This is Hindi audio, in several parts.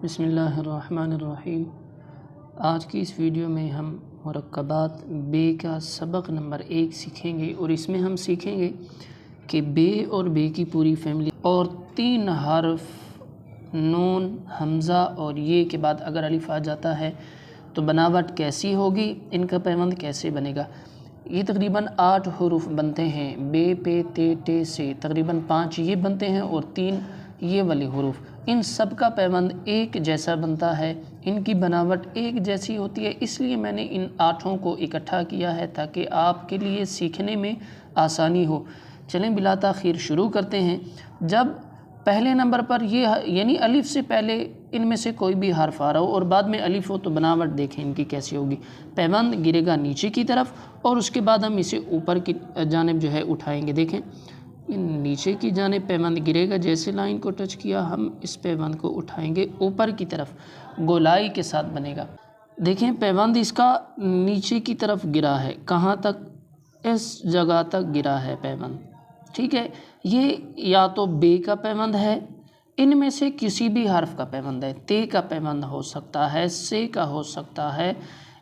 बिस्मिल्लाहिर्रहमानिर्रहीम। आज की इस वीडियो में हम मुरक्कबात बे का सबक नंबर 1 सीखेंगे और इसमें हम सीखेंगे कि बे और बे की पूरी फैमिली और 3 हर्फ नून, हमज़ा और ये के बाद अगर अलिफ आ जाता है तो बनावट कैसी होगी, इनका पैबंद कैसे बनेगा। ये तकरीबन 8 हुरूफ बनते हैं। बे, पे, ते, टे, से तकरीबन 5 ये बनते हैं और 3 ये वाले हुरूफ। इन सब का पैबंद एक जैसा बनता है, इनकी बनावट एक जैसी होती है। इसलिए मैंने इन 8 को इकट्ठा किया है ताकि आपके लिए सीखने में आसानी हो। चलें बिला ताख़ीर शुरू करते हैं। जब पहले नंबर पर ये यानी अलिफ से पहले इनमें से कोई भी हर्फ आ रहा हो और बाद में अलिफ हो तो बनावट देखें इनकी कैसी होगी। पैबंद गिरेगा नीचे की तरफ और उसके बाद हम इसे ऊपर की जानिब जो है उठाएंगे। देखें नीचे की जानिब पैबंद गिरेगा, जैसे लाइन को टच किया हम इस पैबंद को उठाएंगे ऊपर की तरफ, गोलाई के साथ बनेगा। देखें पैबंद इसका नीचे की तरफ गिरा है, कहाँ तक, इस जगह तक गिरा है पैबंद। ठीक है, ये या तो बे का पैबंद है, इनमें से किसी भी हर्फ का पैबंद है। ते का पैबंद हो सकता है, से का हो सकता है,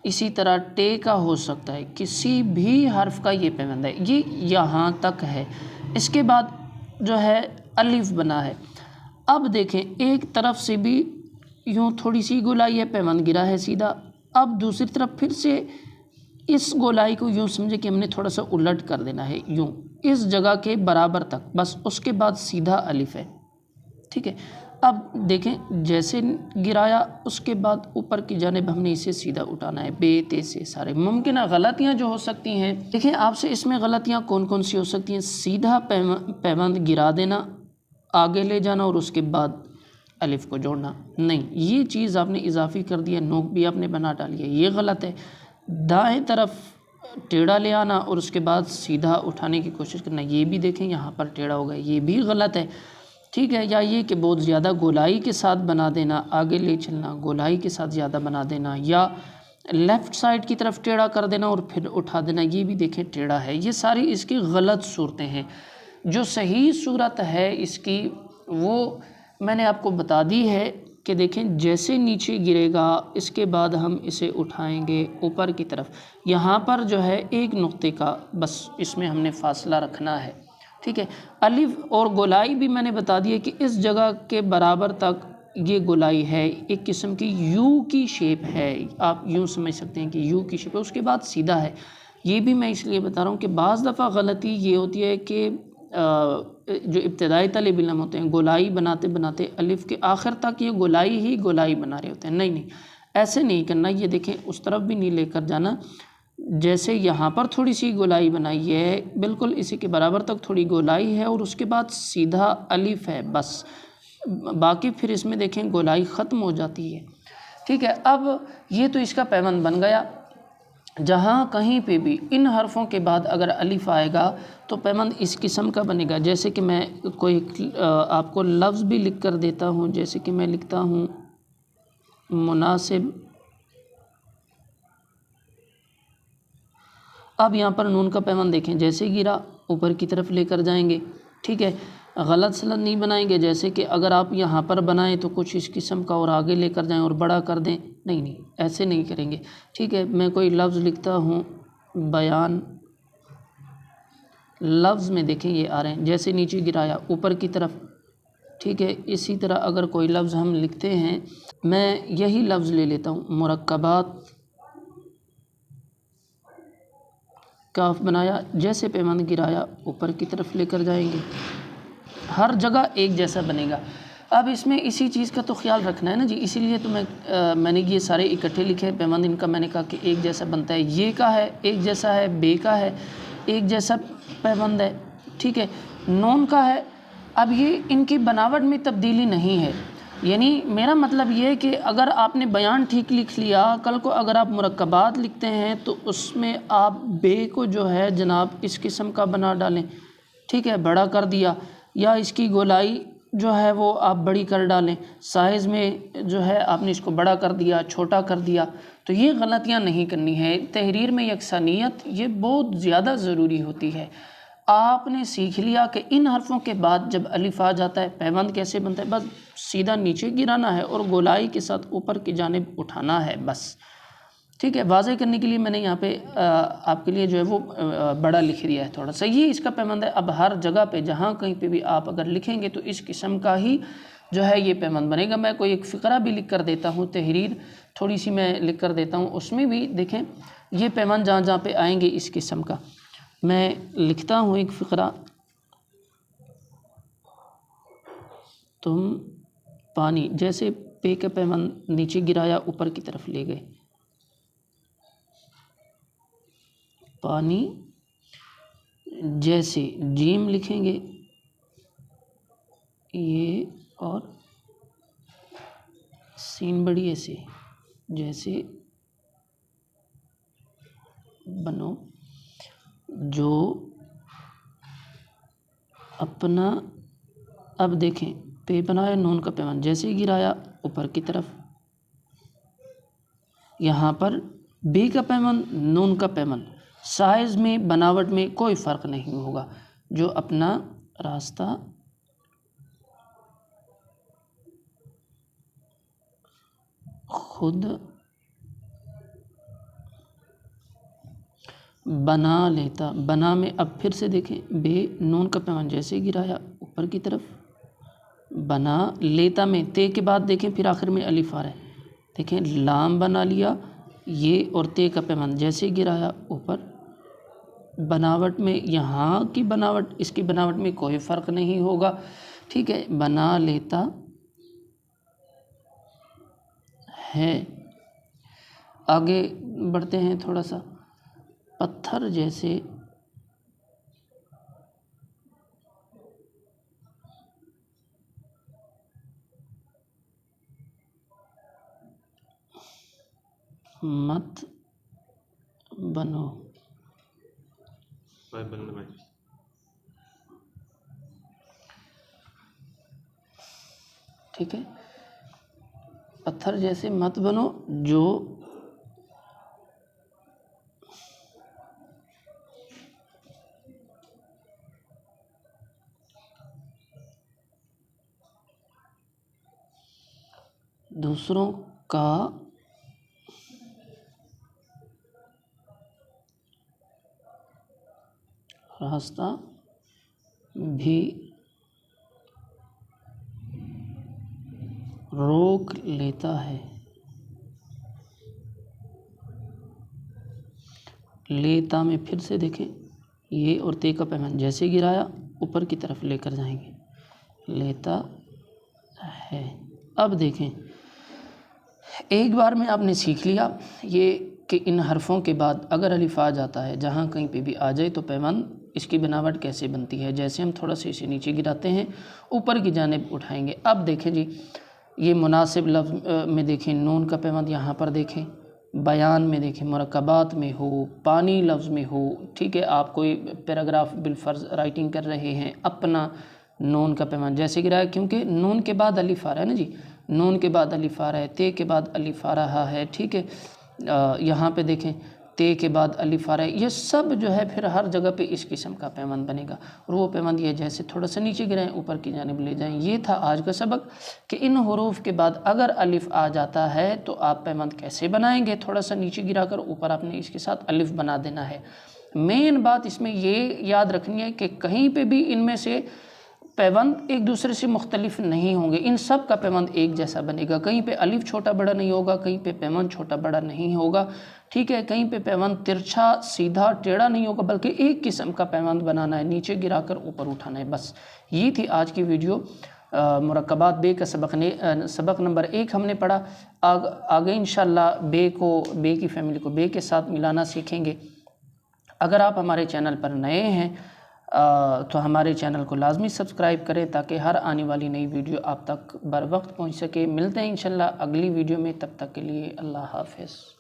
इसी तरह टे का हो सकता है, किसी भी हर्फ का ये पैबंद है। ये यहाँ तक है। इसके बाद जो है अलिफ बना है। अब देखें एक तरफ से भी यूँ थोड़ी सी गोलाई है, पैबंद गिरा है सीधा। अब दूसरी तरफ फिर से इस गोलाई को यूँ समझे कि हमने थोड़ा सा उलट कर देना है, यूँ इस जगह के बराबर तक, बस उसके बाद सीधा अलिफ है। ठीक है, अब देखें जैसे गिराया उसके बाद ऊपर की जानिब हमने इसे सीधा उठाना है। बे, ते, से सारे मुमकिन गलतियाँ जो हो सकती हैं, देखें आपसे इसमें गलतियाँ कौन कौन सी हो सकती हैं। सीधा पैबंद गिरा देना, आगे ले जाना और उसके बाद अलिफ को जोड़ना, नहीं ये चीज़ आपने इजाफी कर दिया, नोक भी आपने बना डाली है, ये गलत है। दाएँ तरफ टेढ़ा ले आना और उसके बाद सीधा उठाने की कोशिश करना, ये भी देखें यहाँ पर टेढ़ा हो गया, ये भी गलत है। ठीक है, या ये कि बहुत ज़्यादा गोलाई के साथ बना देना, आगे ले चलना, गोलाई के साथ ज़्यादा बना देना, या लेफ़्ट साइड की तरफ टेढ़ा कर देना और फिर उठा देना, ये भी देखें टेढ़ा है। ये सारी इसकी गलत सूरतें हैं। जो सही सूरत है इसकी वो मैंने आपको बता दी है कि देखें जैसे नीचे गिरेगा इसके बाद हम इसे उठाएंगे ऊपर की तरफ। यहाँ पर जो है एक नुक्ते का बस इसमें हमने फासला रखना है। ठीक है, अलिफ और गोलाई भी मैंने बता दिया कि इस जगह के बराबर तक ये गोलाई है, एक किस्म की यू की शेप है, आप यूँ समझ सकते हैं कि यू की शेप है, उसके बाद सीधा है। ये भी मैं इसलिए बता रहा हूँ कि बाज़ दफ़ा गलती ये होती है कि जो इब्तदाई तालिब इल्म होते हैं गोलाई बनाते बनाते अलिफ के आखिर तक ये गोलाई ही गोलाई बना रहे होते हैं। नहीं, ऐसे नहीं करना। ये देखें उस तरफ भी नहीं लेकर जाना, जैसे यहाँ पर थोड़ी सी गोलाई बनाई है बिल्कुल इसी के बराबर तक थोड़ी गोलाई है और उसके बाद सीधा अलिफ है, बस बाकी फिर इसमें देखें गोलाई ख़त्म हो जाती है। ठीक है, अब ये तो इसका पैबंद बन गया। जहाँ कहीं पे भी इन हर्फ़ों के बाद अगर अलिफ आएगा तो पैबंद इस किस्म का बनेगा। जैसे कि मैं कोई आपको लफ्ज़ भी लिख कर देता हूँ, जैसे कि मैं लिखता हूँ मुनासिब। अब यहाँ पर नून का पैबंद देखें, जैसे गिरा ऊपर की तरफ लेकर जाएंगे। ठीक है, गलत सलत नहीं बनाएंगे, जैसे कि अगर आप यहाँ पर बनाएं तो कुछ इस किस्म का और आगे लेकर जाएं और बड़ा कर दें, नहीं ऐसे नहीं करेंगे। ठीक है, मैं कोई लफ्ज़ लिखता हूँ बयान, लफ्ज़ में देखें ये आ रहे हैं, जैसे नीचे गिराया ऊपर की तरफ। ठीक है, इसी तरह अगर कोई लफ्ज़ हम लिखते हैं, मैं यही लफ्ज़ ले लेता हूँ मुरक्कबात, काफ बनाया, जैसे पैबंद गिराया ऊपर की तरफ लेकर जाएंगे, हर जगह एक जैसा बनेगा। अब इसमें इसी चीज़ का तो ख्याल रखना है ना जी, इसीलिए तो मैंने ये सारे इकट्ठे लिखे हैं पैबंद। इनका मैंने कहा कि एक जैसा बनता है, ये का है एक जैसा है, बे का है एक जैसा पैबंद है। ठीक है, नून का है। अब ये इनकी बनावट में तब्दीली नहीं है, यानी मेरा मतलब ये है कि अगर आपने बयान ठीक लिख लिया, कल को अगर आप मुरक्कबात लिखते हैं तो उसमें आप बे को जो है जनाब इस किस्म का बना डालें। ठीक है, बड़ा कर दिया, या इसकी गोलाई जो है वो आप बड़ी कर डालें, साइज़ में जो है आपने इसको बड़ा कर दिया, छोटा कर दिया, तो ये गलतियां नहीं करनी है। तहरीर में यकसानियत ये बहुत ज़्यादा ज़रूरी होती है। आपने सीख लिया कि इन हरफों के बाद जब अलिफ आ जाता है पैबंद कैसे बनता है। बस सीधा नीचे गिराना है और गोलाई के साथ ऊपर की जानिब उठाना है बस। ठीक है, वाज़े करने के लिए मैंने यहाँ पे आपके लिए जो है वो बड़ा लिख दिया है थोड़ा सा, ये इसका पैबंद है। अब हर जगह पे जहाँ कहीं पे भी आप अगर लिखेंगे तो इस किस्म का ही जो है ये पैबंद बनेगा। मैं कोई एक फ़िक्रा भी लिख कर देता हूँ, तहरीर थोड़ी सी मैं लिख कर देता हूँ, उसमें भी देखें ये पैबंद जहाँ जहाँ पे आएंगे इस किस्म का मैं लिखता हूँ एक फ़िक्रा। तुम पानी, जैसे पे का पैबंद नीचे गिराया ऊपर की तरफ ले गए, पानी। जैसे जीम लिखेंगे ये और सीन बड़ी ऐसे, जैसे बनो जो अपना। अब देखें पे बनाया नून का पैबंद, जैसे गिराया ऊपर की तरफ, यहाँ पर बे का पैबंद नून का पैबंद, साइज़ में बनावट में कोई फ़र्क नहीं होगा। जो अपना रास्ता खुद बना लेता, बना में अब फिर से देखें बे नून का पैबंद, जैसे गिराया ऊपर की तरफ, बना लेता में ते के बाद देखें फिर आखिर में अलिफ आ रहा है, देखें लाम बना लिया ये और ते का पैबंद, जैसे गिराया ऊपर। बनावट में यहाँ की बनावट इसकी बनावट में कोई फ़र्क नहीं होगा। ठीक है, बना लेता है। आगे बढ़ते हैं थोड़ा सा, पत्थर जैसे मत बनो। ठीक है, पत्थर जैसे मत बनो जो दूसरों का रास्ता भी रोक लेता है। लेता में फिर से देखें ये और ते का पैबंद, जैसे गिराया ऊपर की तरफ लेकर जाएंगे, लेता है। अब देखें एक बार में आपने सीख लिया ये कि इन हरफों के बाद अगर अलिफ आ जाता है जहाँ कहीं पे भी आ जाए तो पैबंद इसकी बनावट कैसे बनती है। जैसे हम थोड़ा सा इसे नीचे गिराते हैं ऊपर की जानिब उठाएंगे। अब देखें जी ये मुनासिब लफ्ज़ में देखें नून का पैबंद यहाँ पर देखें, बयान में देखें, मुरक्कबात में हो, पानी लफ्ज़ में हो। ठीक है, आप कोई पैराग्राफ बिलफर्ज राइटिंग कर रहे हैं, अपना नून का पैबंद जैसे गिराया, क्योंकि नून के बाद अलिफ आ रहा है ना जी, नून के बाद अलिफ आ रहा है, ते के बाद अलिफ आ रहा है। ठीक है, यहाँ पे देखें ते के बाद अलिफ आ रहा है। ये सब जो है फिर हर जगह पे इस किस्म का पैबंद बनेगा। और वो पैबंद ये जैसे थोड़ा सा नीचे गिराएं ऊपर की जानिब ले जाएं। ये था आज का सबक कि इन हुरूफ के बाद अगर अलिफ आ जाता है तो आप पैबंद कैसे बनाएंगे। थोड़ा सा नीचे गिराकर ऊपर आपने इसके साथ अलिफ बना देना है। मेन बात इसमें ये याद रखनी है कि कहीं पर भी इनमें से पैबंद एक दूसरे से मुख्तलिफ नहीं होंगे, इन सब का पैबंद एक जैसा बनेगा। कहीं पे अलिफ छोटा बड़ा नहीं होगा, कहीं पे पैबंद छोटा बड़ा नहीं होगा। ठीक है, कहीं पे पैबंद तिरछा सीधा टेढ़ा नहीं होगा, बल्कि एक किस्म का पैबंद बनाना है, नीचे गिराकर ऊपर उठाना है। बस ये थी आज की वीडियो। मुरक्कबात बे का सबक नंबर 1 हमने पढ़ा। आगे इंशाल्लाह बे की फैमिली को बे के साथ मिलाना सीखेंगे। अगर आप हमारे चैनल पर नए हैं तो हमारे चैनल को लाजमी सब्सक्राइब करें ताकि हर आने वाली नई वीडियो आप तक बर वक्त पहुँच सके। मिलते हैं इंशाल्लाह अगली वीडियो में, तब तक के लिए अल्लाह हाफ़िज़।